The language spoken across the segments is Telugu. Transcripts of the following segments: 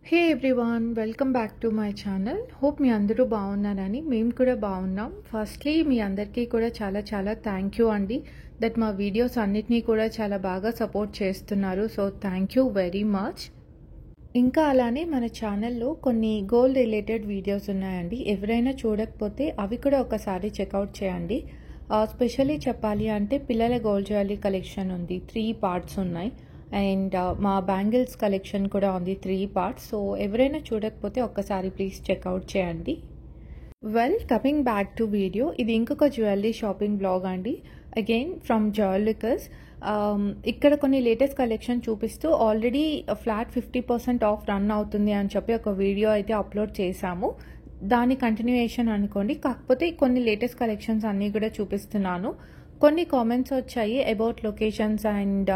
Hey everyone, welcome back to my channel. Hope మీ అందరూ బాగున్నారని. మేము కూడా బాగున్నాం. ఫస్ట్లీ మీ అందరికీ కూడా చాలా చాలా థ్యాంక్ యూ అండి దట్ మా వీడియోస్ అన్నిటినీ కూడా చాలా బాగా సపోర్ట్ చేస్తున్నారు. So thank you very much. ఇంకా అలానే మన ఛానల్లో కొన్ని గోల్డ్ రిలేటెడ్ వీడియోస్ ఉన్నాయండి. ఎవరైనా చూడకపోతే అవి కూడా ఒకసారి చెక్అవుట్ చేయండి. స్పెషల్లీ చెప్పాలి అంటే పిల్లల గోల్డ్ జ్యువెలరీ కలెక్షన్ ఉంది, 3 పార్ట్స్ ఉన్నాయి. అండ్ మా బ్యాంగిల్స్ కలెక్షన్ కూడా ఉంది, 3 పార్ట్స్. సో ఎవరైనా చూడకపోతే ఒక్కసారి ప్లీజ్ చెక్అవుట్ చేయండి. Well, coming back to video, ఇది ఇంకొక జ్యువెలరీ షాపింగ్ బ్లాగ్ అండి. అగైన్ ఫ్రమ్ జ్యువెలికర్స్. ఇక్కడ కొన్ని లేటెస్ట్ కలెక్షన్ చూపిస్తూ ఆల్రెడీ ఫ్లాట్ 50% ఆఫ్ రన్ అవుతుంది అని చెప్పి ఒక వీడియో అయితే అప్లోడ్ చేశాము. దాని కంటిన్యూయేషన్ అనుకోండి. కాకపోతే కొన్ని లేటెస్ట్ కలెక్షన్స్ అన్నీ కూడా చూపిస్తున్నాను. కొన్ని కామెంట్స్ వచ్చాయి అబౌట్ లొకేషన్స్ అండ్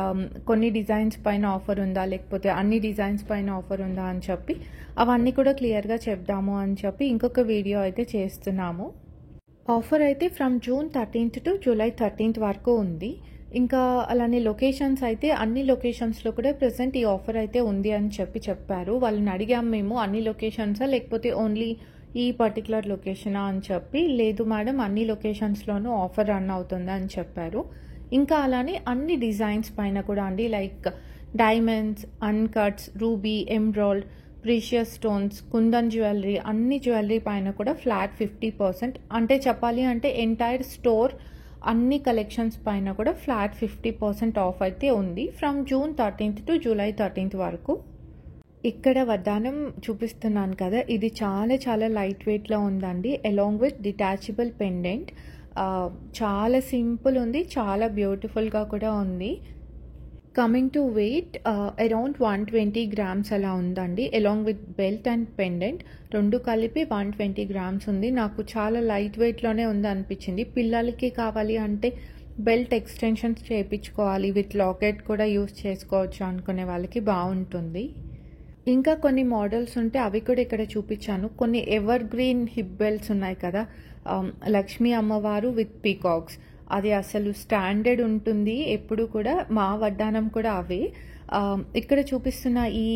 కొన్ని డిజైన్స్ పైన ఆఫర్ ఉందా, లేకపోతే అన్ని డిజైన్స్ పైన ఆఫర్ ఉందా అని చెప్పి అవన్నీ కూడా క్లియర్గా చెప్దాము అని చెప్పి ఇంకొక వీడియో అయితే చేస్తున్నాము. ఆఫర్ అయితే from June 13th to July 13th వరకు ఉంది. ఇంకా అలానే లొకేషన్స్ అయితే అన్ని లొకేషన్స్లో కూడా ప్రజెంట్ ఈ ఆఫర్ అయితే ఉంది అని చెప్పారు. వాళ్ళని అడిగాం మేము, అన్ని లొకేషన్సా లేకపోతే ఓన్లీ ఈ పర్టికులర్ లొకేషనా అని చెప్పి. లేదు మేడం, అన్ని లొకేషన్స్లోనూ ఆఫర్ రన్ అవుతుందా అని చెప్పారు. ఇంకా అలానే అన్ని డిజైన్స్ పైన కూడా అండి, like diamonds, అన్కట్స్, ruby, emerald, precious stones, kundan jewellery, అన్ని జ్యువెలరీ పైన కూడా ఫ్లాట్ 50%. అంటే చెప్పాలి అంటే ఎంటైర్ స్టోర్ అన్ని కలెక్షన్స్ పైన కూడా ఫ్లాట్ 50% ఆఫ్ అయితే ఉంది from June 13th to July 13th వరకు. ఇక్కడ వడ్డానం చూపిస్తున్నాను కదా, ఇది చాలా చాలా లైట్ వెయిట్లో ఉందండి. Along with detachable pendant. చాలా సింపుల్ ఉంది, చాలా బ్యూటిఫుల్గా కూడా ఉంది. Coming to weight, around 120 grams అలా ఉందండి. Along with belt and pendant రెండు కలిపి 120 grams ఉంది. నాకు చాలా లైట్ వెయిట్లోనే ఉంది అనిపించింది. పిల్లలకి కావాలి అంటే బెల్ట్ ఎక్స్టెన్షన్స్ చేయించుకోవాలి, విత్ లాకెట్ కూడా యూస్ చేసుకోవచ్చు అనుకునే వాళ్ళకి బాగుంటుంది. ఇంకా కొన్ని మోడల్స్ ఉంటే అవి కూడా ఇక్కడ చూపించాను. కొన్ని ఎవర్ గ్రీన్ హిప్ బెల్ట్స్ ఉన్నాయి కదా, లక్ష్మీ అమ్మవారు విత్ పీకాక్స్, అది అసలు స్టాండర్డ్ ఉంటుంది ఎప్పుడు కూడా. మా వడ్డానం కూడా అవే. ఇక్కడ చూపిస్తున్న ఈ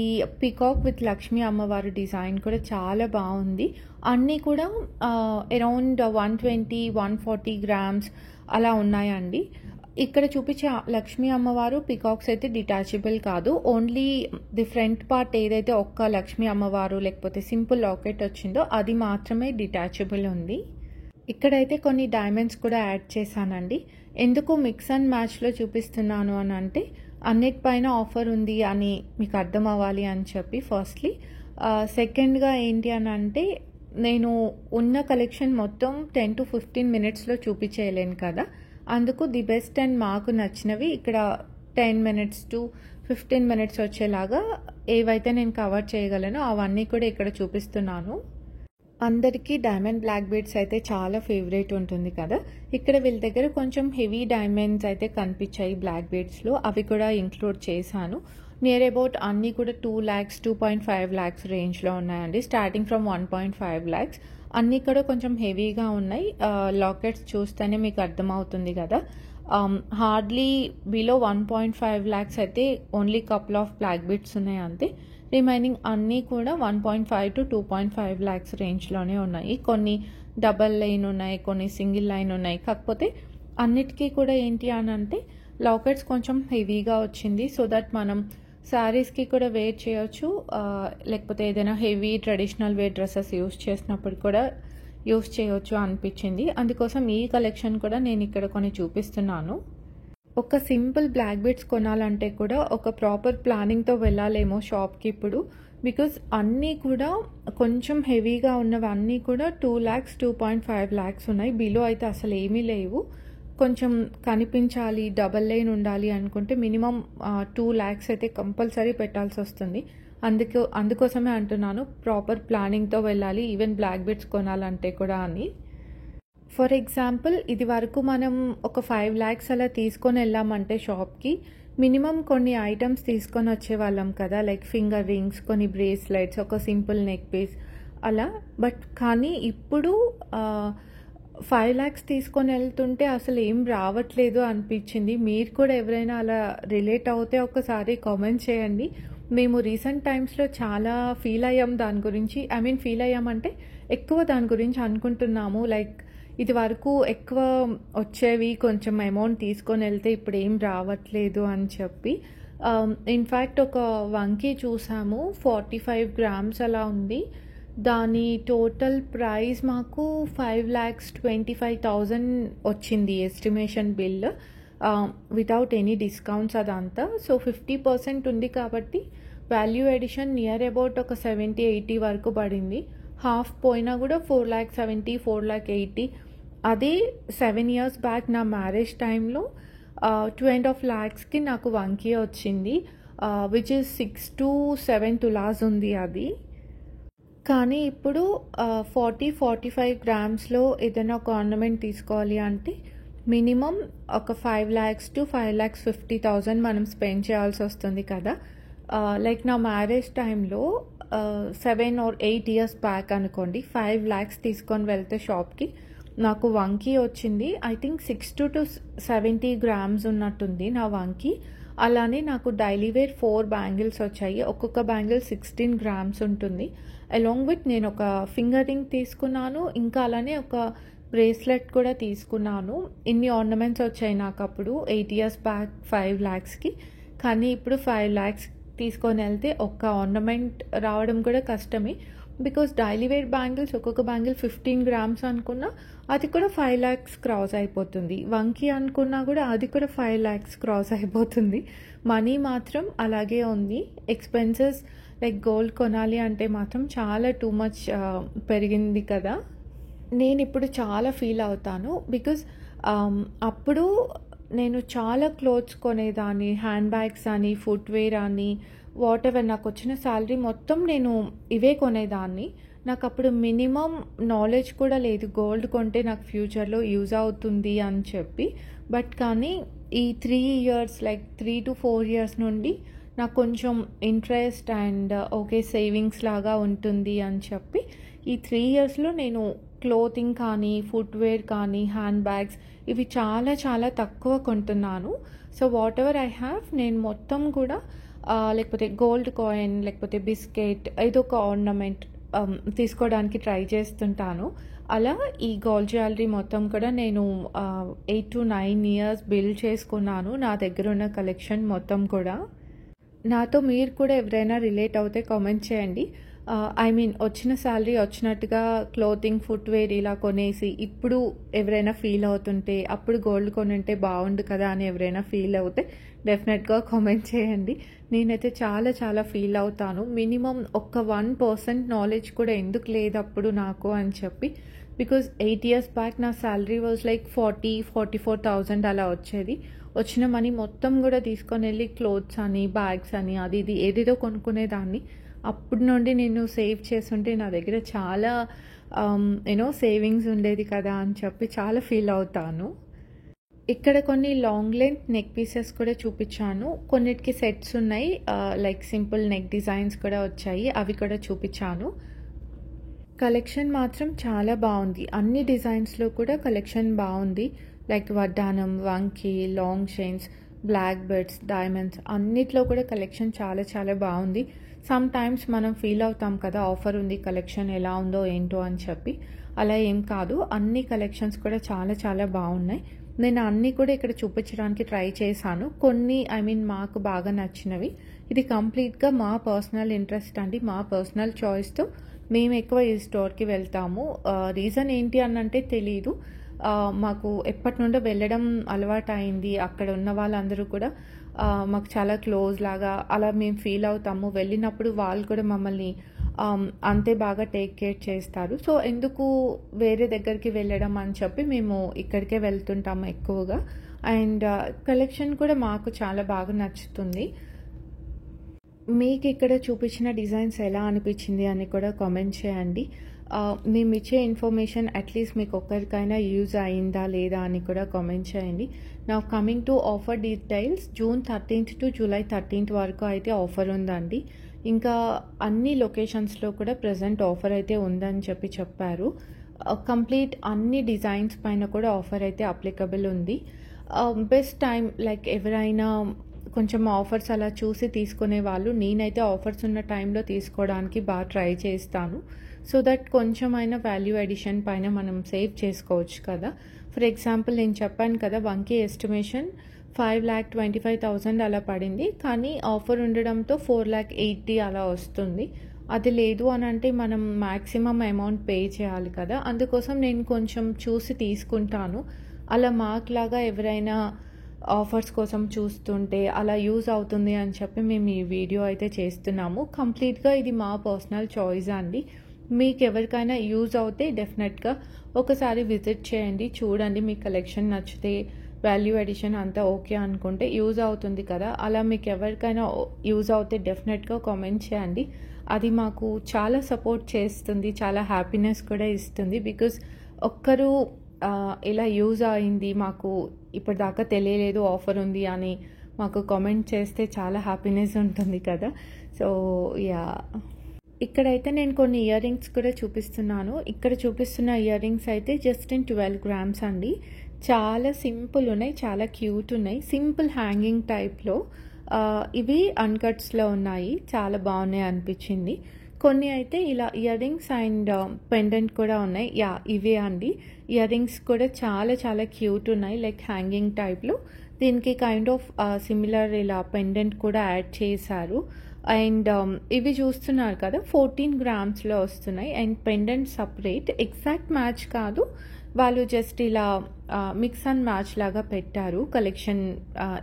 పీకాక్ విత్ లక్ష్మీ అమ్మవారు డిజైన్ కూడా చాలా బాగుంది. అన్నీ కూడా అరౌండ్ 120-140 grams అలా ఉన్నాయండి. ఇక్కడ చూపించే లక్ష్మీ అమ్మవారు పీకాక్స్ అయితే డిటాచబుల్ కాదు. ఓన్లీ ది ఫ్రంట్ పార్ట్ ఏదైతే ఒక్క లక్ష్మీ అమ్మవారు లేకపోతే సింపుల్ లాకెట్ వచ్చిందో అది మాత్రమే డిటాచబుల్ ఉంది. ఇక్కడైతే కొన్ని డైమండ్స్ కూడా యాడ్ చేశానండి. ఎందుకు మిక్స్ అండ్ మ్యాచ్లో చూపిస్తున్నాను అని అంటే అన్నిటిపైన ఆఫర్ ఉంది అని మీకు అర్థం అవ్వాలి అని చెప్పి ఫస్ట్లీ. సెకండ్గా ఏంటి అని అంటే నేను ఉన్న కలెక్షన్ మొత్తం 10 to 15 minutesలో చూపించేయలేను కదా, అందుకు ది బెస్ట్ అండ్ మాకు నచ్చినవి ఇక్కడ 10 minutes to 15 minutes వచ్చేలాగా ఏవైతే నేను కవర్ చేయగలను అవన్నీ కూడా ఇక్కడ చూపిస్తున్నాను. అందరికీ డైమండ్ బ్లాక్ బీడ్స్ అయితే చాలా ఫేవరెట్ ఉంటుంది కదా. ఇక్కడ వీళ్ళ దగ్గర కొంచెం హెవీ డైమండ్స్ అయితే కనిపించాయి బ్లాక్ బీడ్స్లో, అవి కూడా ఇంక్లూడ్ చేశాను. నియర్ అబౌట్ అన్నీ కూడా 2 lakhs, 2.5 lakhs రేంజ్లో ఉన్నాయండి, స్టార్టింగ్ ఫ్రమ్ 1.5 lakhs. అన్నీ కూడా కొంచెం హెవీగా ఉన్నాయి. లాకెట్స్ చూస్తేనే మీకు అర్థమవుతుంది కదా. హార్డ్లీ బిలో 1.5 lakhs అయితే only couple of black beads ఉన్నాయి అంతే. రిమైనింగ్ అన్నీ కూడా 1.5 to 2.5 lakhs రేంజ్లోనే ఉన్నాయి. కొన్ని డబల్ లైన్ ఉన్నాయి, కొన్ని సింగిల్ లైన్ ఉన్నాయి. కాకపోతే అన్నిటికీ కూడా ఏంటి అని అంటే లాకెట్స్ కొంచెం హెవీగా వచ్చింది, సో దట్ మనం శారీస్కి కూడా వేర్ చేయొచ్చు, లేకపోతే ఏదైనా heavy traditional wear dresses use చేసినప్పుడు కూడా యూస్ చేయొచ్చు అనిపించింది. అందుకోసం ఈ కలెక్షన్ కూడా నేను ఇక్కడ కొన్ని చూపిస్తున్నాను. ఒక సింపుల్ బ్లాక్ బీడ్స్ కొనాలంటే కూడా ఒక ప్రాపర్ ప్లానింగ్తో వెళ్ళాలేమో షాప్కి ఇప్పుడు. బికాజ్ అన్నీ కూడా కొంచెం హెవీగా ఉన్నవి అన్నీ కూడా 2 lakhs, 2.5 lakhs ఉన్నాయి. బిలో అయితే అసలు ఏమీ లేవు. కొంచెం కనిపించాలి, డబల్ లైన్ ఉండాలి అనుకుంటే మినిమం 2 lakhs అయితే కంపల్సరీ పెట్టాల్సి వస్తుంది. అందుకోసమే అంటున్నాను ప్రాపర్ ప్లానింగ్తో వెళ్ళాలి ఈవెన్ బ్లాక్ బీడ్స్ కొనాలంటే కూడా అని. ఫర్ ఎగ్జాంపుల్, ఇది వరకు మనం ఒక 5 lakhs అలా తీసుకొని వెళ్ళామంటే షాప్కి మినిమం కొన్ని ఐటమ్స్ తీసుకొని వచ్చేవాళ్ళం కదా, లైక్ ఫింగర్ రింగ్స్, కొన్ని బ్రేస్లెట్స్, ఒక సింపుల్ నెక్ పీస్ అలా. బట్ కానీ ఇప్పుడు 5 lakhs తీసుకొని వెళ్తుంటే అసలు ఏం రావట్లేదు అనిపించింది. మీరు కూడా ఎవరైనా అలా రిలేట్ అవుతే ఒకసారి కామెంట్ చేయండి. మేము రీసెంట్ టైమ్స్‌లో చాలా ఫీల్ అయ్యాం దాని గురించి. ఫీల్ అయ్యామంటే ఎక్కువ దాని గురించి అనుకుంటున్నాము. లైక్ ఇదివరకు ఎక్కువ వచ్చేవి, కొంచెం అమౌంట్ తీసుకొనెళ్తే ఇప్పుడేం రావట్లేదు అని చెప్పి. ఇన్‌ఫాక్ట్ ఒక వంకీ చూసాము, 45 గ్రామ్స్ అలా ఉంది. దాని టోటల్ ప్రైస్ మాకు 5,25,000 వచ్చింది estimation bill. Without any discounts అదంతా. సో 50% ఉంది కాబట్టి వాల్యూ ఎడిషన్ నియర్ అబౌట్ ఒక 70-80 వరకు పడింది. హాఫ్ పోయినా కూడా 4,70,000, 4,80,000. అదే 7 years బ్యాక్ నా మ్యారేజ్ టైంలో 2.5 lakhsకి నాకు వంకీ వచ్చింది. విచ్ ఇస్ 6-7 తులాస్ ఉంది అది. కానీ ఇప్పుడు 40-45 గ్రామ్స్లో ఏదైనా ఒక ఆర్నమెంట్ తీసుకోవాలి అంటే మినిమం ఒక 5 lakhs to 5,50,000 మనం స్పెండ్ చేయాల్సి వస్తుంది కదా. లైక్ నా మ్యారేజ్ టైంలో 7 or 8 years బ్యాక్ అనుకోండి, 5 lakhs తీసుకొని వెళ్తే షాప్కి నాకు వంకీ వచ్చింది. ఐ థింక్ 60-70 గ్రామ్స్ ఉన్నట్టుంది నా వంకీ. అలానే నాకు డైలీ వేర్ 4 బ్యాంగిల్స్ వచ్చాయి. ఒక్కొక్క బ్యాంగిల్ 16 గ్రామ్స్ ఉంటుంది. అలాంగ్ విత్ నేను ఒక ఫింగర్ రింగ్ తీసుకున్నాను, ఇంకా అలానే ఒక బ్రేస్లెట్ కూడా తీసుకున్నాను. ఇన్ని ఆర్నమెంట్స్ వచ్చాయి నాకు అప్పుడు 8 years బ్యాక్ 5 lakhsకి. కానీ ఇప్పుడు 5 lakhs తీసుకొని వెళ్తే ఒక్క ఆర్నమెంట్ రావడం కూడా కష్టమే. బికాస్ డైలీ వేర్ బ్యాంగిల్స్ ఒక్కొక్క బ్యాంగిల్ 15 గ్రామ్స్ అనుకున్నా అది కూడా 5 lakhs క్రాస్ అయిపోతుంది. వంకీ అనుకున్నా కూడా అది కూడా 5 lakhs క్రాస్ అయిపోతుంది. మనీ మాత్రం అలాగే ఉంది. ఎక్స్పెన్సెస్ లైక్ గోల్డ్ కొనాలి అంటే మాత్రం చాలా టూ మచ్ పెరిగింది కదా. నేను ఇప్పుడు చాలా ఫీల్ అవుతాను. బికాజ్ అప్పుడు నేను చాలా క్లోత్స్ కొనేదాన్ని, హ్యాండ్ బ్యాగ్స్ అని, ఫుట్వేర్ అని, వాట్ ఎవర్. నాకు వచ్చిన శాలరీ మొత్తం నేను ఇవే కొనేదాన్ని. నాకు అప్పుడు మినిమం నాలెడ్జ్ కూడా లేదు గోల్డ్ కొంటే నాకు ఫ్యూచర్లో యూజ్ అవుతుంది అని చెప్పి. బట్ కానీ ఈ 3 years లైక్ 3 to 4 years నుండి నాకు కొంచెం ఇంట్రెస్ట్ అండ్ ఓకే సేవింగ్స్ లాగా ఉంటుంది అని చెప్పి ఈ 3 yearsలో నేను క్లోతింగ్ కానీ, ఫుట్వేర్ కానీ, హ్యాండ్ బ్యాగ్స్ ఇవి చాలా చాలా తక్కువ కొంటున్నాను. So what ever I have నేను మొత్తం కూడా లేకపోతే గోల్డ్ కాయిన్, లేకపోతే బిస్కెట్, ఏదో ఒక ఆర్నమెంట్ తీసుకోవడానికి ట్రై చేస్తుంటాను. అలా ఈ గోల్డ్ జ్యువెలరీ మొత్తం కూడా నేను 8 to 9 years బిల్డ్ చేసుకున్నాను, నా దగ్గర ఉన్న కలెక్షన్ మొత్తం కూడా. నాతో మీరు కూడా ఎవరైనా రిలేట్ అవుతే కామెంట్ చేయండి. వచ్చిన శాలరీ వచ్చినట్టుగా క్లోతింగ్, ఫుట్వేర్ ఇలా కొనేసి ఇప్పుడు ఎవరైనా ఫీల్ అవుతుంటే, అప్పుడు గోల్డ్ కొనుంటే బాగుండు కదా అని ఎవరైనా ఫీల్ అవుతే డెఫినెట్గా కామెంట్ చేయండి. నేనైతే చాలా చాలా ఫీల్ అవుతాను. మినిమం ఒక 1% నాలెడ్జ్ కూడా ఎందుకు లేదు అప్పుడు నాకు అని చెప్పి. బికాజ్ 8 years బ్యాక్ నా శాలరీ వాజ్ లైక్ 40,000-44,000 అలా వచ్చేది. వచ్చిన మనీ మొత్తం కూడా తీసుకొని వెళ్ళి క్లోత్స్ అని, బ్యాగ్స్ అని, అది ఇది ఏదేదో కొనుక్కునేదాన్ని. అప్పటి నుండి నేను సేవ్ చేస్తుంటే నా దగ్గర చాలా సేవింగ్స్ ఉండేది కదా అని చెప్పి చాలా ఫీల్ అవుతాను. ఇక్కడ కొన్ని లాంగ్ లెంత్ నెక్ పీసెస్ కూడా చూపించాను. కొన్నిటికి సెట్స్ ఉన్నాయి, లైక్ సింపుల్ నెక్ డిజైన్స్ కూడా వచ్చాయి, అవి కూడా చూపించాను. కలెక్షన్ మాత్రం చాలా బాగుంది. అన్ని డిజైన్స్లో కూడా కలెక్షన్ బాగుంది. లైక్ వడ్డానం, వంకీ, long chains, black beads, diamonds అన్నిట్లో కూడా కలెక్షన్ చాలా చాలా బాగుంది. సమ్ టైమ్స్ మనం ఫీల్ అవుతాం కదా ఆఫర్ ఉంది, కలెక్షన్ ఎలా ఉందో ఏంటో అని చెప్పి. అలా ఏం కాదు, అన్ని కలెక్షన్స్ కూడా చాలా చాలా బాగున్నాయి. నేను అన్నీ కూడా ఇక్కడ చూపించడానికి ట్రై చేశాను. కొన్ని మాకు బాగా నచ్చినవి. ఇది కంప్లీట్గా మా పర్సనల్ ఇంట్రెస్ట్ అండి, మా పర్సనల్ చాయిస్తో మేము ఎక్కువ ఈ స్టోర్కి వెళ్తాము. రీజన్ ఏంటి అనంటే తెలీదు, మాకు ఎప్పటి నుండో వెళ్ళడం అలవాటు అయింది. అక్కడ ఉన్న వాళ్ళందరూ కూడా మాకు చాలా క్లోజ్ లాగా అలా మేము ఫీల్ అవుతాము. వెళ్ళినప్పుడు వాళ్ళు కూడా మమ్మల్ని అంతే బాగా టేక్ కేర్ చేస్తారు. సో ఎందుకు వేరే దగ్గరికి వెళ్ళడం అని చెప్పి మేము ఇక్కడికే వెళ్తుంటాము ఎక్కువగా. అండ్ కలెక్షన్ కూడా మాకు చాలా బాగా నచ్చుతుంది. మీకు ఇక్కడ చూపించిన డిజైన్స్ ఎలా అనిపించింది అని కూడా కామెంట్ చేయండి. మేము ఇచ్చే ఇన్ఫర్మేషన్ అట్లీస్ట్ మీకు ఒక్కరికైనా యూజ్ అయిందా లేదా అని కూడా కామెంట్ చేయండి. నా coming to offer details, June 13th to July 13th వరకు అయితే ఆఫర్ ఉందండి. ఇంకా అన్ని లొకేషన్స్లో కూడా ప్రజెంట్ ఆఫర్ అయితే ఉందని చెప్పారు. కంప్లీట్ అన్ని డిజైన్స్ పైన కూడా ఆఫర్ అయితే అప్లికబుల్ ఉంది. బెస్ట్ టైం లైక్ ఎవరైనా కొంచెం ఆఫర్స్ అలా చూసి తీసుకునే వాళ్ళు, నేనైతే ఆఫర్స్ ఉన్న టైంలో తీసుకోవడానికి బాగా ట్రై చేస్తాను. సో దట్ కొంచెమైనా వాల్యూ ఎడిషన్ పైన మనం సేవ్ చేసుకోవచ్చు కదా. ఫర్ ఎగ్జాంపుల్ నేను చెప్పాను కదా, వంకీ ఎస్టిమేషన్ 5,25,000 అలా పడింది, కానీ ఆఫర్ ఉండడంతో 4,80,000 అలా వస్తుంది. అది లేదు అని అంటే మనం మ్యాక్సిమం అమౌంట్ పే చేయాలి కదా. అందుకోసం నేను కొంచెం చూసి తీసుకుంటాను. అలా మాకులాగా ఎవరైనా ఆఫర్స్ కోసం చూస్తుంటే అలా యూజ్ అవుతుంది అని చెప్పి మేము ఈ వీడియో అయితే చేస్తున్నాము. కంప్లీట్గా ఇది మా పర్సనల్ చాయిస్ అండి. మీకు ఎవరికైనా యూజ్ అవుతే డెఫినెట్గా ఒకసారి విజిట్ చేయండి, చూడండి. మీ కలెక్షన్ నచ్చితే, వాల్యూ ఎడిషన్ అంతా ఓకే అనుకుంటే యూజ్ అవుతుంది కదా. అలా మీకు ఎవరికైనా యూజ్ అవుతే డెఫినెట్గా కామెంట్ చేయండి. అది మాకు చాలా సపోర్ట్ చేస్తుంది, చాలా హ్యాపీనెస్ కూడా ఇస్తుంది. బికాజ్ ఒక్కరు ఇలా యూజ్ అయింది, మాకు ఇప్పటిదాకా తెలియలేదు ఆఫర్ ఉంది అని మాకు కామెంట్ చేస్తే చాలా హ్యాపీనెస్ ఉంటుంది కదా. సో యా, ఇక్కడైతే నేను కొన్ని ఇయర్ రింగ్స్ కూడా చూపిస్తున్నాను. ఇక్కడ చూపిస్తున్న ఇయర్ రింగ్స్ అయితే జస్ట్ ఇన్ 12 grams అండి. చాలా సింపుల్ ఉన్నాయి, చాలా క్యూట్ ఉన్నాయి. సింపుల్ హ్యాంగింగ్ టైప్లో ఇవి అన్కట్స్లో ఉన్నాయి, చాలా బాగున్నాయి అనిపించింది. కొన్ని అయితే ఇలా ఇయర్ రింగ్స్ అండ్ పెండెంట్ కూడా ఉన్నాయి. యా, ఇవే అండి. ఇయర్ రింగ్స్ కూడా చాలా చాలా క్యూట్ ఉన్నాయి, లైక్ హ్యాంగింగ్ టైప్లో. దీనికి కైండ్ ఆఫ్ సిమిలర్ ఇలా పెండెంట్ కూడా యాడ్ చేశారు. అండ్ ఇవి చూస్తున్నారు కదా, 14 grams వస్తున్నాయి. And pendant separate, exact match కాదు, వాళ్ళు జస్ట్ ఇలా మిక్స్ అండ్ మ్యాచ్ లాగా పెట్టారు. కలెక్షన్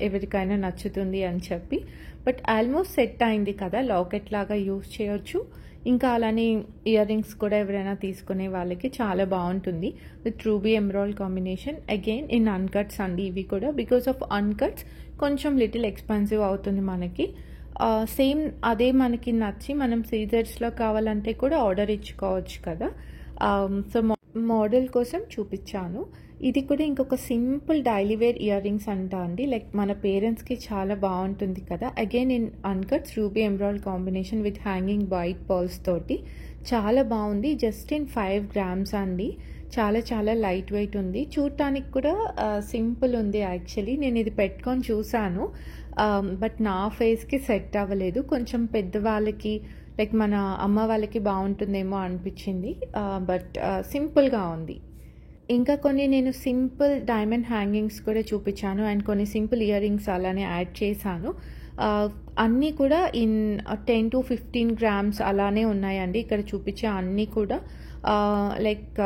ఎవరికైనా నచ్చుతుంది అని చెప్పి. బట్ ఆల్మోస్ట్ సెట్ అయింది కదా, లాకెట్ లాగా యూజ్ చేయొచ్చు. ఇంకా అలానే ఇయర్ రింగ్స్ కూడా ఎవరైనా తీసుకునే వాళ్ళకి చాలా బాగుంటుంది with ruby emerald combination. Again in అన్కట్స్ అండి ఇవి కూడా. బికాస్ ఆఫ్ అన్కట్స్ కొంచెం లిటిల్ ఎక్స్పెన్సివ్ అవుతుంది మనకి. సేమ్ అదే మనకి నచ్చి మనం సీజర్స్లో కావాలంటే కూడా ఆర్డర్ ఇచ్చుకోవచ్చు కదా. సో మోడల్ కోసం చూపించాను. ఇది కూడా ఇంకొక simple daily wear ear rings అంటా అండి, లైక్ మన పేరెంట్స్కి చాలా బాగుంటుంది కదా. Again in uncuts ruby emerald combination with hanging white pearls తోటి చాలా బాగుంది. జస్ట్ ఇన్ 5 grams అండి. చాలా చాలా లైట్ వెయిట్ ఉంది, చూడటానికి కూడా సింపుల్ ఉంది. యాక్చువల్లీ నేను ఇది పెట్టుకొని చూసాను, బట్ నా ఫేస్కి సెట్ అవ్వలేదు. కొంచెం పెద్దవాళ్ళకి లైక్ మన అమ్మ వాళ్ళకి బాగుంటుందేమో అనిపించింది, బట్ సింపుల్గా ఉంది. ఇంకా కొన్ని నేను సింపుల్ డైమండ్ హ్యాంగింగ్స్ కూడా చూపించాను అండ్ కొన్ని సింపుల్ ఇయర్ రింగ్స్ అలానే యాడ్ చేశాను. అన్నీ కూడా ఇన్ 10 to 15 grams అలానే ఉన్నాయండి. ఇక్కడ చూపించే అన్నీ కూడా లైక్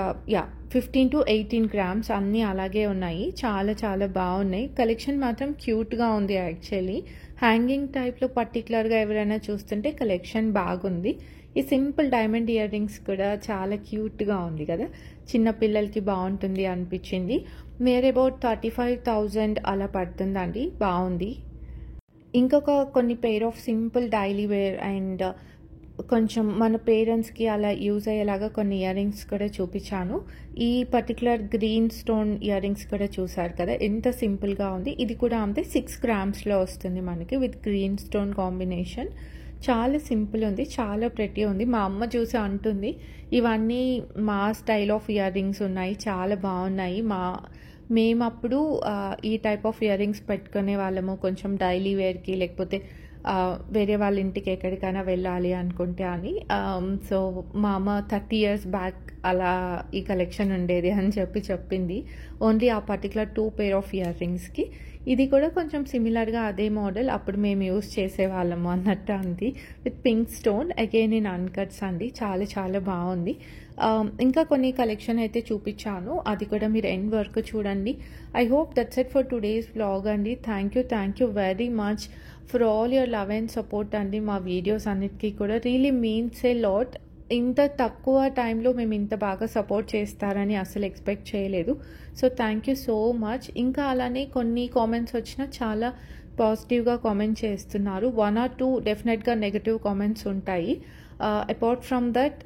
15 to 18 grams అన్నీ అలాగే ఉన్నాయి. చాలా చాలా బాగున్నాయి. కలెక్షన్ మాత్రం క్యూట్గా ఉంది యాక్చువల్లీ. హ్యాంగింగ్ టైప్లో పర్టికులర్గా ఎవరైనా చూస్తుంటే కలెక్షన్ బాగుంది. ఈ సింపుల్ డైమండ్ ఇయర్ రింగ్స్ కూడా చాలా క్యూట్గా ఉంది కదా, చిన్న పిల్లలకి బాగుంటుంది అనిపించింది. మేర్ అబౌట్ 35,000 అలా పడుతుందండి, బాగుంది. ఇంకొక కొన్ని pair of simple daily wear and కొంచెం మన పేరెంట్స్కి అలా యూజ్ అయ్యేలాగా కొన్ని ఇయర్ రింగ్స్ కూడా చూపించాను. ఈ particular green stone ear rings కూడా చూసారు కదా, ఎంత సింపుల్గా ఉంది. ఇది కూడా అంతే 6 grams వస్తుంది మనకి విత్ గ్రీన్ స్టోన్ కాంబినేషన్. చాలా సింపుల్ ఉంది, చాలా ప్రెటీ ఉంది. మా అమ్మ చూసి అంటుంది ఇవన్నీ మా స్టైల్ ఆఫ్ ఇయర్ రింగ్స్ ఉన్నాయి, చాలా బాగున్నాయి. మేము అప్పుడు ఈ టైప్ ఆఫ్ ఇయర్ రింగ్స్ పెట్టుకునే వాళ్ళము, కొంచెం డైలీ వేర్కి లేకపోతే వేరే వాళ్ళ ఇంటికి ఎక్కడికైనా వెళ్ళాలి అనుకుంటే అని. సో మా అమ్మ 30 years బ్యాక్ అలా ఈ కలెక్షన్ ఉండేది అని చెప్పింది. ఓన్లీ ఆ పర్టికులర్ 2 pair ఆఫ్ ఇయర్ రింగ్స్కి. ఇది కూడా కొంచెం సిమిలర్గా అదే మోడల్ అప్పుడు మేము యూజ్ చేసేవాళ్ళము అన్నట్టు అంది, with pink stone. Again in అన్కట్స్ అండి, చాలా చాలా బాగుంది. ఇంకా కొన్ని కలెక్షన్ అయితే చూపించాను, అది కూడా మీరు ఎండ్ వరకు చూడండి. I hope that's it for today's vlog అండి. Thank you very much for all your love and support అండి. మా వీడియోస్ అన్నిటికీ కూడా రియలీ మీన్స్ ఏ లాట్. ఇంత తక్కువ టైంలో మేము ఇంత బాగా సపోర్ట్ చేస్తారని అసలు ఎక్స్పెక్ట్ చేయలేదు. So thank you so much. ఇంకా అలానే కొన్ని కామెంట్స్ వచ్చినా చాలా పాజిటివ్గా కామెంట్ చేస్తున్నారు. 1 or 2 డెఫినెట్గా నెగటివ్ కామెంట్స్ ఉంటాయి. అపార్ట్ ఫ్రమ్ దట్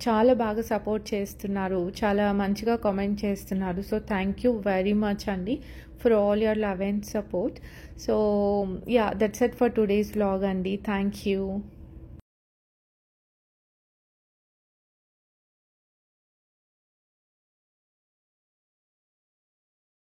చాలా బాగా సపోర్ట్ చేస్తున్నారు, చాలా మంచిగా కామెంట్ చేస్తున్నారు. So thank you very much అండి for all your love and support. So yeah, that's it for today's vlog అండి. Thank you.